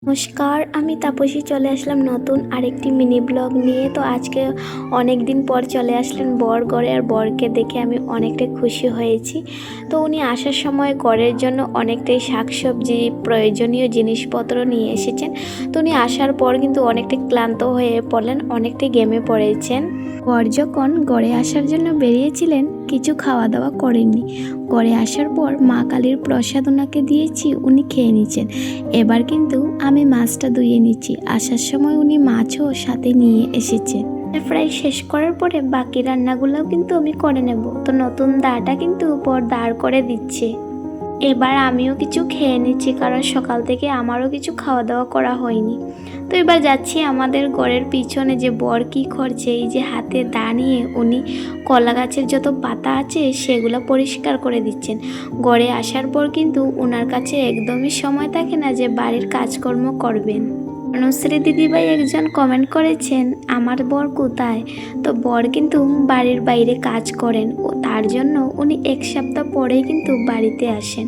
নমস্কার, আমি তাপসী চলে আসলাম নতুন আরেকটি মিনি ব্লগ নিয়ে। তো আজকে অনেক দিন পর চলে আসলেন বর ঘরে, আর বরকে দেখে আমি অনেকটাই খুশি হয়েছি। তো উনি আসার সময় ঘরের জন্য অনেকটাই শাকসবজি প্রয়োজনীয় জিনিসপত্র নিয়ে এসেছেন। তো উনি আসার পর কিন্তু অনেকটাই ক্লান্ত হয়ে পড়লেন, অনেকটাই ঘেমে পড়েছেন। বর যখন ঘরে আসার জন্য বেরিয়েছিলেন কিছু খাওয়া দাওয়া করেননি। ঘরে আসার পর মা কালীর প্রসাদ ওনাকে দিয়েছি, উনি খেয়ে নিচ্ছেন। এবার কিন্তু আমি মাছটা ধুয়ে নিচ্ছি। আসার সময় উনি মাছও সাথে নিয়ে এসেছেন। প্রায় শেষ করার পরে বাকি রান্নাগুলোও কিন্তু আমি করে নেব। তো নতুন দাটা কিন্তু বর দাঁড় করে দিচ্ছে। এবার আমিও কিছু খেয়ে নিচ্ছি, কারণ সকাল থেকে আমারও কিছু খাওয়া দাওয়া করা হয়নি। তো এবার যাচ্ছি আমাদের ঘরের পিছনে, যে বর কী করছে, এই যে হাতে দা নিয়ে উনি কলা গাছের যত পাতা আছে সেগুলো পরিষ্কার করে দিচ্ছেন। ঘরে আসার পর কিন্তু ওনার কাছে একদমই সময় থাকে না যে বাড়ির কাজকর্ম করবেন। অনুশ্রী দিদিভাই একজন কমেন্ট করেছেন, আমার বর কোথায়? তো বর কিন্তু বাড়ির বাইরে কাজ করেন, ও তার জন্য উনি এক সপ্তাহ পরেই কিন্তু বাড়িতে আসেন।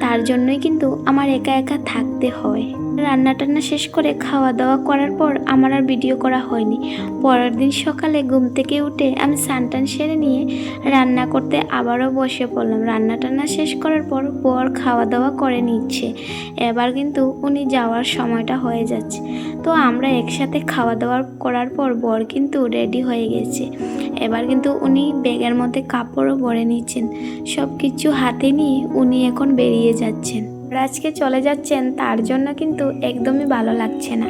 তার জন্যই কিন্তু আমার একা একা থাকতে হয়। রান্না টান্না শেষ করে খাওয়া দাওয়া করার পর আমার আর ভিডিও করা হয়নি। পরের দিন সকালে ঘুম থেকে উঠে আমি স্নান টান সেরে নিয়ে রান্না করতে আবারও বসে পড়লাম। রান্না টান্না শেষ করার পর বর খাওয়া দাওয়া করে নিচ্ছে। এবার কিন্তু উনি যাওয়ার সময়টা হয়ে যাচ্ছে। তো আমরা একসাথে খাওয়া দাওয়া করার পর বর কিন্তু রেডি হয়ে গেছে। এবার কিন্তু উনি ব্যাগের মধ্যে কাপড়ও ভরে নিচ্ছেন। সব কিছু হাতে নিয়ে উনি এখন বেরিয়ে যাচ্ছেন। আজকে চলে যাচ্ছেন, তার জন্য কিন্তু একদমই ভালো লাগছে না।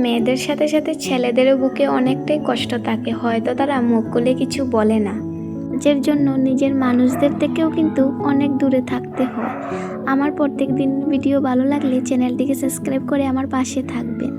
মেয়েদের সাথে সাথে ছেলেদেরও বুকে অনেকটাই কষ্ট থাকে, হয়তো তারা মুখ খুলে কিছু বলে না। কাজের জন্য নিজের মানুষদের থেকেও কিন্তু অনেক দূরে থাকতে হয়। আমার প্রত্যেক দিন ভিডিও ভালো লাগলে চ্যানেলটিকে সাবস্ক্রাইব করে আমার পাশে থাকবেন।